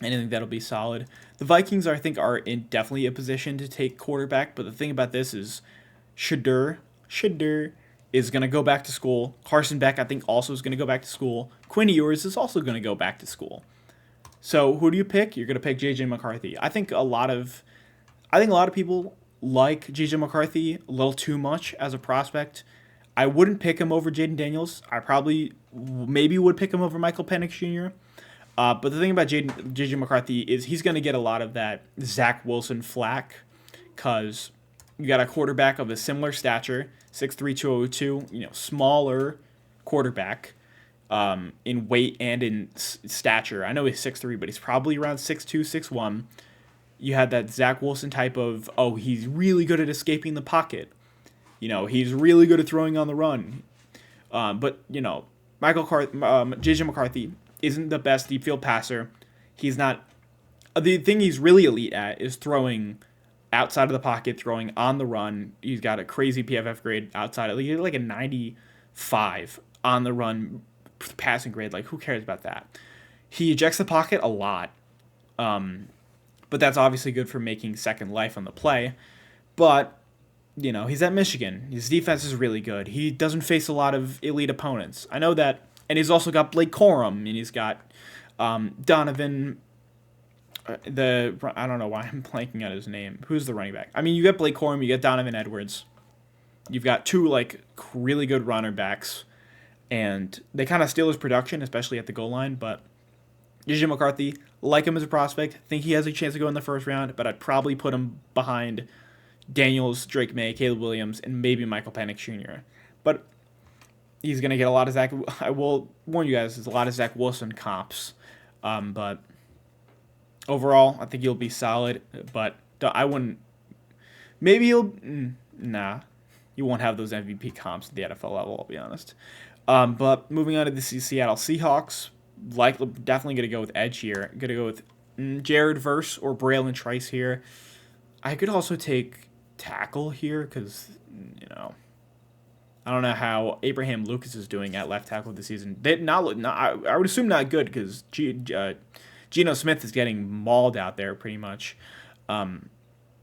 And I think that'll be solid. The Vikings, I think, are in definitely a position to take quarterback. But the thing about this is Shadur is going to go back to school. Carson Beck, I think, also is going to go back to school. Quinn Ewers is also going to go back to school. So who do you pick? You're going to pick J.J. McCarthy. I think a lot of people like J.J. McCarthy a little too much as a prospect. I wouldn't pick him over Jaden Daniels. I probably maybe would pick him over Michael Penix Jr., but the thing about J.J. McCarthy is he's going to get a lot of that Zach Wilson flack because you got a quarterback of a similar stature, 6'3", 202, smaller quarterback in weight and in stature. I know he's 6'3", but he's probably around 6'2", 6'1". You had that Zach Wilson type of, he's really good at escaping the pocket. He's really good at throwing on the run. But J.J. McCarthy isn't the best deep field passer. He's not. The thing he's really elite at is throwing outside of the pocket, throwing on the run. He's got a crazy PFF grade outside of he's like a 95 on the run passing grade. Like, who cares about that? He ejects the pocket a lot. But that's obviously good for making second life on the play. But, he's at Michigan. His defense is really good. He doesn't face a lot of elite opponents. I know that. And he's also got Blake Corum, and he's got Donovan. I don't know why I'm blanking on his name. Who's the running back? I mean, you got Blake Corum, you got Donovan Edwards. You've got 2 really good runner backs, and they kind of steal his production, especially at the goal line. But J.J. McCarthy, like him as a prospect, think he has a chance to go in the first round, but I'd probably put him behind Daniels, Drake May, Caleb Williams, and maybe Michael Penix Jr. But he's going to get a lot of I will warn you guys, there's a lot of Zach Wilson comps. But overall, I think he'll be solid. But I wouldn't. Maybe he'll. Nah. You won't have those MVP comps at the NFL level, I'll be honest. But moving on to the Seattle Seahawks, definitely going to go with edge here. Going to go with Jared Verse or Braylon Trice here. I could also take tackle here because, I don't know how Abraham Lucas is doing at left tackle this season. I would assume not good because Geno Smith is getting mauled out there pretty much.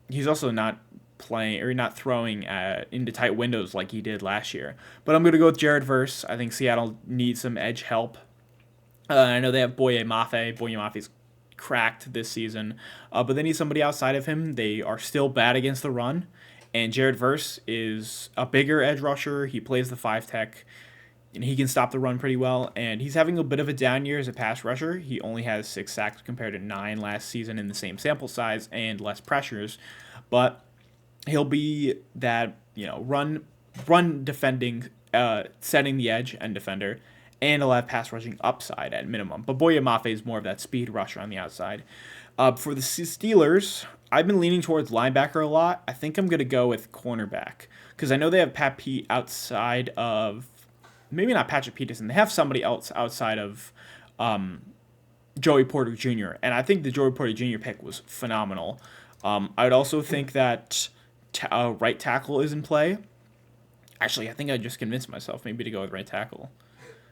He's also not playing or not throwing into tight windows like he did last year. But I'm going to go with Jared Verse. I think Seattle needs some edge help. I know they have Boye Mafe. Boye Mafe's cracked this season, but they need somebody outside of him. They are still bad against the run, And Jared Verse is a bigger edge rusher. He plays the 5 tech, and he can stop the run pretty well. And he's having a bit of a down year as a pass rusher. He only has 6 sacks compared to 9 last season in the same sample size and less pressures. But he'll be that, run defending, setting the edge and defender, and he'll have pass rushing upside at minimum. But Boye Mafe is more of that speed rusher on the outside. For the Steelers, I've been leaning towards linebacker a lot. I think I'm going to go with cornerback because I know they have Pat Pete outside of, maybe not Patrick Peterson. They have somebody else outside of Joey Porter Jr. And I think the Joey Porter Jr. pick was phenomenal. I would also think that right tackle is in play. Actually, I think I just convinced myself maybe to go with right tackle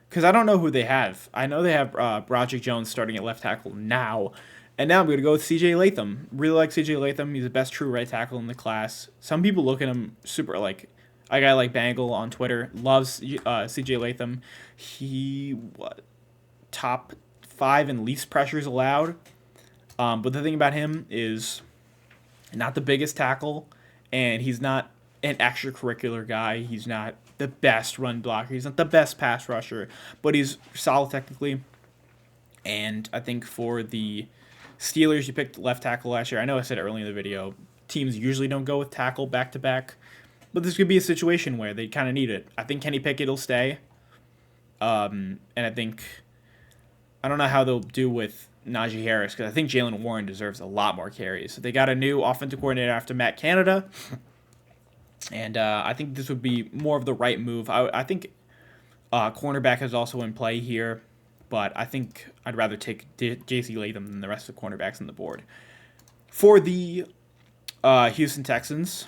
because I don't know who they have. I know they have Broderick Jones starting at left tackle now. And now I'm going to go with C.J. Latham. Really like C.J. Latham. He's the best true right tackle in the class. Some people look at him super like a guy like Bangle on Twitter loves C.J. Latham. He top 5 in least pressures allowed. But the thing about him is not the biggest tackle, and he's not an extracurricular guy. He's not the best run blocker. He's not the best pass rusher, but he's solid technically. And I think for the Steelers, you picked left tackle last year. I know I said it early in the video. Teams usually don't go with tackle back-to-back. But this could be a situation where they kind of need it. I think Kenny Pickett will stay. And I don't know how they'll do with Najee Harris because I think Jalen Warren deserves a lot more carries. They got a new offensive coordinator after Matt Canada. And I think this would be more of the right move. I think cornerback is also in play here. But I think I'd rather take J.C. Latham than the rest of the cornerbacks on the board. For the Houston Texans,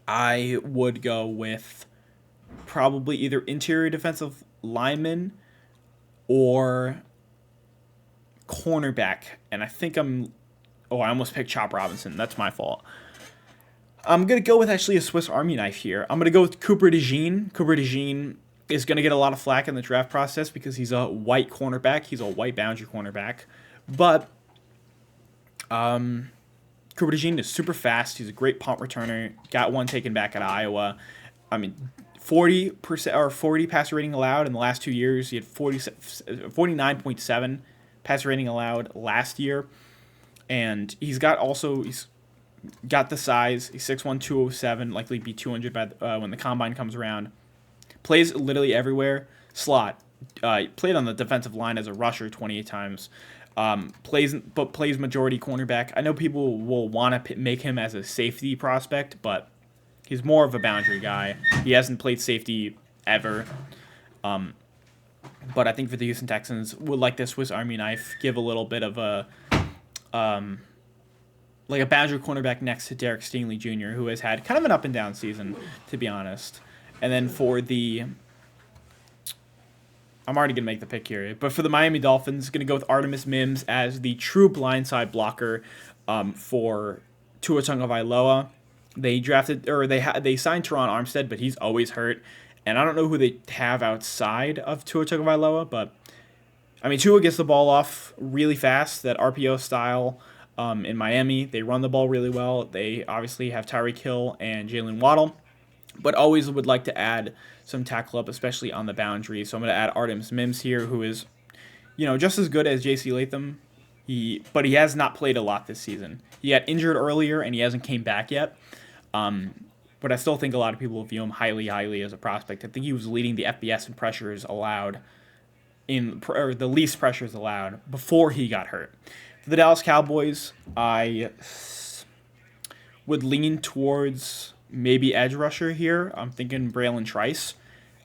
I would go with probably either interior defensive lineman or cornerback. And I think I almost picked Chop Robinson. That's my fault. I'm going to go with actually a Swiss Army knife here. I'm going to go with Cooper DeJean. Cooper DeJean is going to get a lot of flack in the draft process because he's a white cornerback. He's a white boundary cornerback. But Cooper DeJean is super fast. He's a great punt returner. Got one taken back at Iowa. 40% or 40 passer rating allowed in the last 2 years. He had 49.7 passer rating allowed last year. And he's got the size. He's 6'1", 207, likely be 200 when the combine comes around. Plays literally everywhere. Slot. Played on the defensive line as a rusher 28 times. Plays majority cornerback. I know people will want to make him as a safety prospect, but he's more of a boundary guy. He hasn't played safety ever. But I think for the Houston Texans, would like the Swiss Army knife, give a little bit of a like a boundary cornerback next to Derek Stingley Jr., who has had kind of an up and down season, to be honest. And then for I'm already going to make the pick here, but for the Miami Dolphins, going to go with Artemis Mims as the true blindside blocker for Tua Tagovailoa. They signed Teron Armstead, but he's always hurt. And I don't know who they have outside of Tua Tagovailoa, but Tua gets the ball off really fast, that RPO style in Miami. They run the ball really well. They obviously have Tyreek Hill and Jalen Waddle, but always would like to add some tackle up, especially on the boundary. So I'm going to add Artemis Mims here, who is, just as good as J.C. Latham. But he has not played a lot this season. He got injured earlier, and he hasn't came back yet. But I still think a lot of people view him highly, highly as a prospect. I think he was leading the FBS in pressures allowed, or the least pressures allowed, before he got hurt. For the Dallas Cowboys, I would lean towards maybe edge rusher here. I'm thinking Braylon Trice.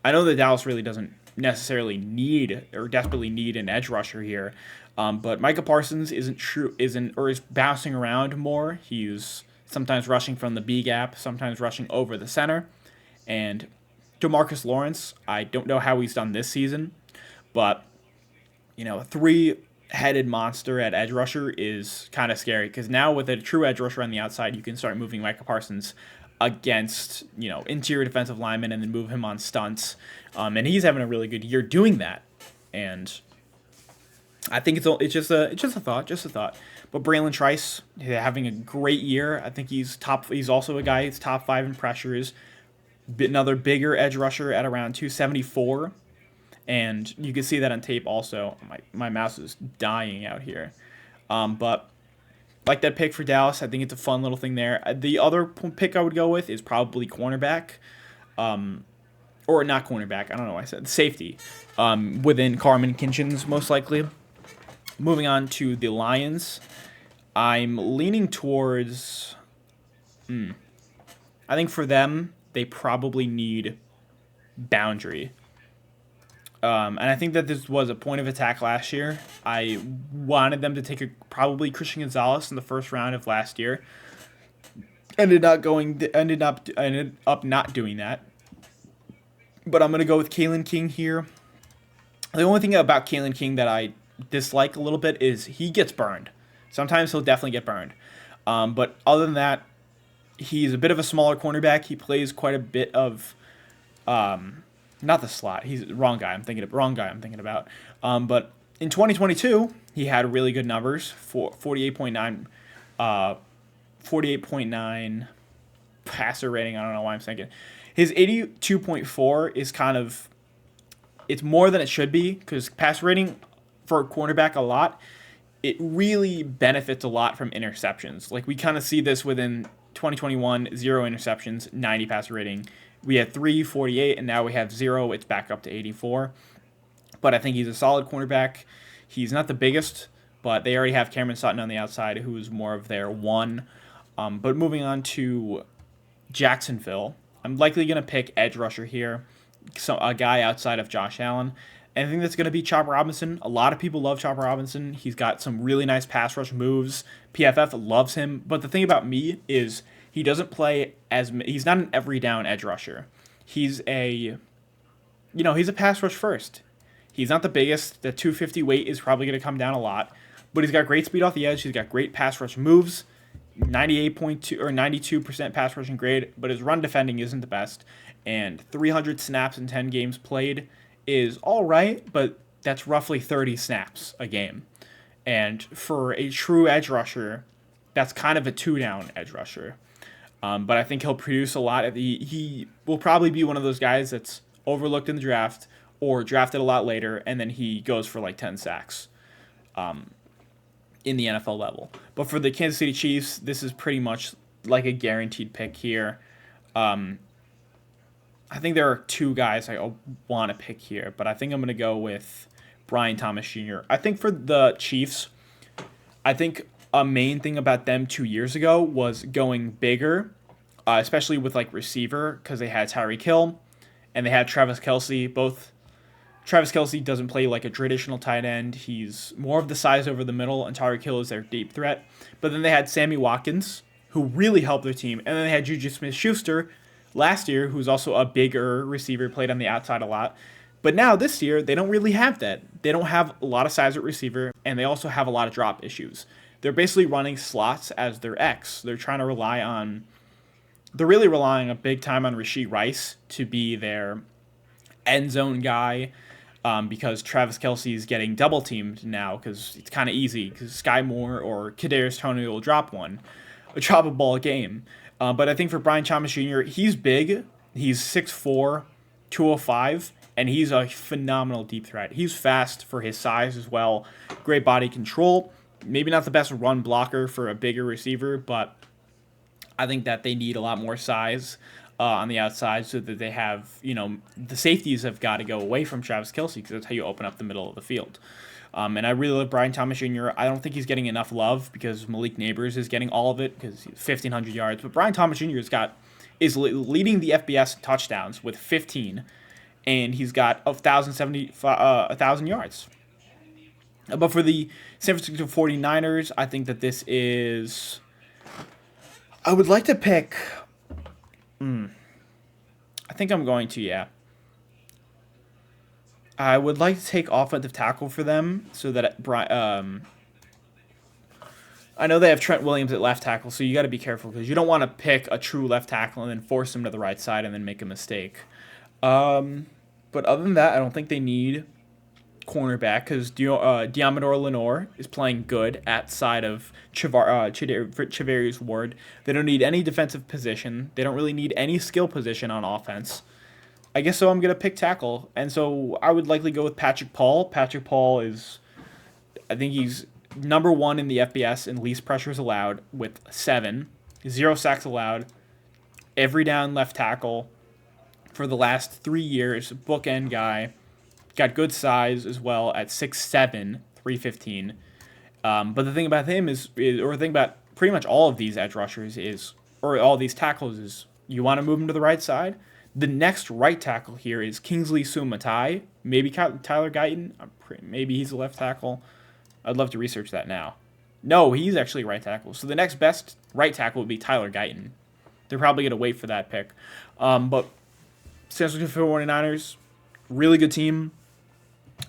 I know that Dallas really doesn't necessarily need or desperately need an edge rusher here, but Micah Parsons is bouncing around more. He's sometimes rushing from the B gap, sometimes rushing over the center. And DeMarcus Lawrence, I don't know how he's done this season, but a three-headed monster at edge rusher is kind of scary because now with a true edge rusher on the outside, you can start moving Micah Parsons against interior defensive linemen and then move him on stunts, and he's having a really good year doing that. And I think it's just a thought, just a thought. But Braylon Trice having a great year. I think he's top. He's also a guy who's top five in pressures. Another bigger edge rusher at around 274, and you can see that on tape. Also, my mouse is dying out here. But like that pick for Dallas, I think it's a fun little thing there. The other pick I would go with is probably cornerback, or not cornerback. I don't know why I said safety. Within Carmen Kinchins, most likely. Moving on to the Lions, I'm leaning towards. I think for them, they probably need boundary. And I think that this was a point of attack last year. I wanted them to take probably Christian Gonzalez in the first round of last year. Ended up not doing that. But I'm gonna go with Kalen King here. The only thing about Kalen King that I dislike a little bit is he gets burned. Sometimes he'll definitely get burned. But other than that, he's a bit of a smaller cornerback. He plays quite a bit of not the slot. He's the wrong guy. Wrong guy. I'm thinking about. But in 2022, he had really good numbers for 48.9 passer rating. I don't know why I'm thinking. His 82.4 is kind of, it's more than it should be because passer rating for a cornerback a lot. It really benefits a lot from interceptions. Like we kind of see this within 2021, 0 interceptions, 90 passer rating. We had 348, and now we have 0. It's back up to 84. But I think he's a solid cornerback. He's not the biggest, but they already have Cameron Sutton on the outside, who's more of their one. But moving on to Jacksonville, I'm likely going to pick edge rusher here, so a guy outside of Josh Allen. And I think that's going to be Chopper Robinson. A lot of people love Chopper Robinson. He's got some really nice pass rush moves. PFF loves him. But the thing about me is he doesn't play he's not an every down edge rusher. He's a pass rush first. He's not the biggest. The 250 weight is probably going to come down a lot. But he's got great speed off the edge. He's got great pass rush moves. 98.2 or 92% pass rushing grade, but his run defending isn't the best. And 300 snaps in 10 games played is all right, but that's roughly 30 snaps a game. And for a true edge rusher, that's kind of a 2-down edge rusher. But I think he'll produce a lot. He will probably be one of those guys that's overlooked in the draft or drafted a lot later, and then he goes for like 10 sacks in the NFL level. But for the Kansas City Chiefs, this is pretty much like a guaranteed pick here. I think there are two guys I want to pick here, but I think I'm going to go with Brian Thomas Jr. I think for the Chiefs, I think a main thing about them 2 years ago was going bigger, especially with like receiver, because they had Tyreek Hill and they had Travis Kelce. Both Travis Kelce doesn't play like a traditional tight end. He's more of the size over the middle, and Tyreek Hill is their deep threat. But then they had Sammy Watkins, who really helped their team, and then they had Juju Smith-Schuster last year, who's also a bigger receiver, played on the outside a lot. But now this year, they don't really have that. They don't have a lot of size at receiver, and they also have a lot of drop issues. They're basically running slots as their X. They're really relying a big time on Rashee Rice to be their end zone guy, because Travis Kelce is getting double teamed now because it's kind of easy because Sky Moore or Kadarius Toney will drop a ball a game. But I think for Brian Thomas Jr., he's big. He's 6'4", 205, and he's a phenomenal deep threat. He's fast for his size as well. Great body control. Maybe not the best run blocker for a bigger receiver, but I think that they need a lot more size on the outside so that they have, the safeties have got to go away from Travis Kelce because that's how you open up the middle of the field. And I really love Brian Thomas Jr. I don't think he's getting enough love because Malik Neighbors is getting all of it because he's 1,500 yards. But Brian Thomas Jr. is leading the FBS in touchdowns with 15, and he's got 1,000 yards. But for the San Francisco 49ers, I think that this is... I would like to pick... I think I'm going to, yeah. I would like to take offensive tackle for them so that I know they have Trent Williams at left tackle, so you got to be careful because you don't want to pick a true left tackle and then force him to the right side and then make a mistake. But other than that, I don't think they need cornerback because Diamador Lenore is playing good at side of Chavarius Ward. They don't need any defensive position. They don't really need any skill position on offense. I guess so. I'm gonna pick tackle, and so I would likely go with Patrick Paul. Patrick Paul is, I think he's number one in the FBS in least pressures allowed with 7, 0 sacks allowed, every down left tackle for the last 3 years. Bookend guy, got good size as well at 6'7", 315. But the thing about him or the thing about pretty much all of these edge rushers or all these tackles is, you want to move him to the right side. The next right tackle here is Kingsley Sumatai, maybe Tyler Guyton. Maybe he's a left tackle. I'd love to research that now. No, he's actually a right tackle. So the next best right tackle would be Tyler Guyton. They're probably going to wait for that pick. But San Francisco 49ers, really good team,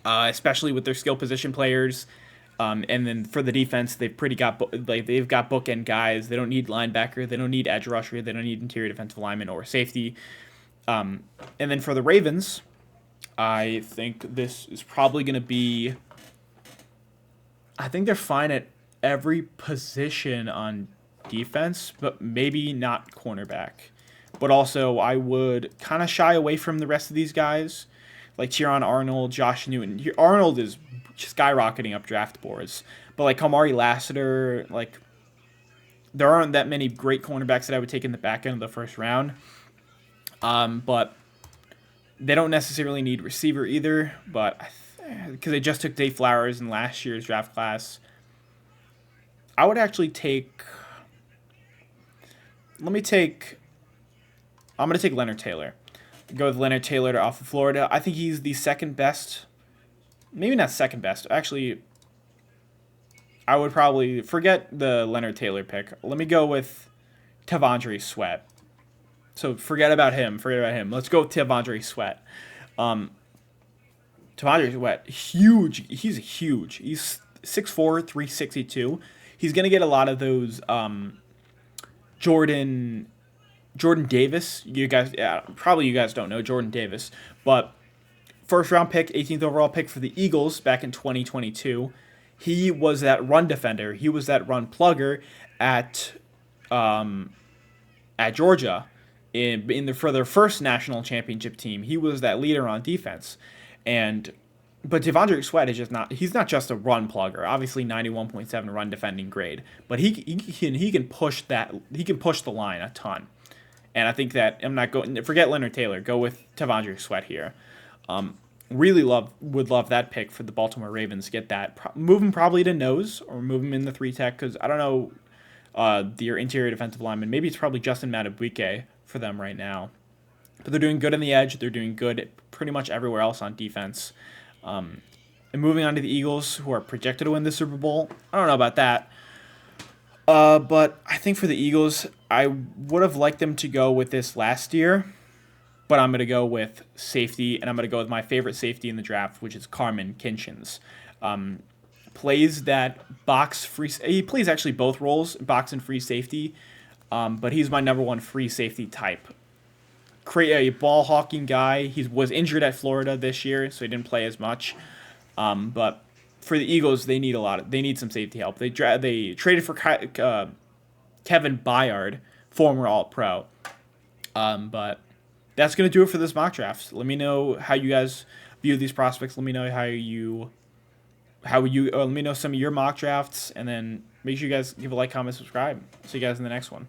especially with their skill position players. And then for the defense, they've got bookend guys. They don't need linebacker. They don't need edge rusher. They don't need interior defensive lineman or safety. And then for the Ravens, I think this is probably going to be... I think they're fine at every position on defense, but maybe not cornerback. But also, I would kind of shy away from the rest of these guys, like Tieron Arnold, Josh Newton. Arnold is skyrocketing up draft boards, but like Kamari Lassiter, like there aren't that many great cornerbacks that I would take in the back end of the first round. But they don't necessarily need receiver either, but because they just took Dave Flowers in last year's draft class, I would actually take... I'm going to take Leonard Taylor. Go with Leonard Taylor off of Florida. I think he's the second best. Maybe not second best. Actually, I would probably forget the Leonard Taylor pick. Let me go with T'Vondre Sweat. So forget about him. Let's go with T'Vondre Sweat. T'Vondre Sweat, huge. He's huge. He's 6'4", 362. He's going to get a lot of those Jordan Davis. You guys don't know Jordan Davis, but first round pick, 18th overall pick for the Eagles back in 2022. He was that run defender. He was that run plugger at Georgia for their first national championship team. He was that leader on defense. But T'Vondre Sweat is he's not just a run plugger. Obviously 91.7 run defending grade, but he can push the line a ton. And I think that forget Leonard Taylor, go with T'Vondre Sweat here. Really would love that pick for the Baltimore Ravens. Get that, move him probably to nose or move him in the 3 tech, because I don't know their interior defensive lineman. Maybe it's probably Justin Madubuike for them right now. But they're doing good on the edge. They're doing good pretty much everywhere else on defense. And moving on to the Eagles, who are projected to win the Super Bowl. I don't know about that. But I think for the Eagles, I would have liked them to go with this last year. But I'm going to go with safety, and I'm going to go with my favorite safety in the draft, which is Carmen Kinchins. Plays that box free. He plays actually both roles, box and free safety. But he's my number one free safety type. A ball hawking guy. He was injured at Florida this year, so he didn't play as much. But for the Eagles, they need some safety help. They traded for Kevin Byard, former All-Pro. But that's gonna do it for this mock draft. Let me know how you guys view these prospects. Let me know let me know some of your mock drafts, and then make sure you guys give a like, comment, subscribe. See you guys in the next one.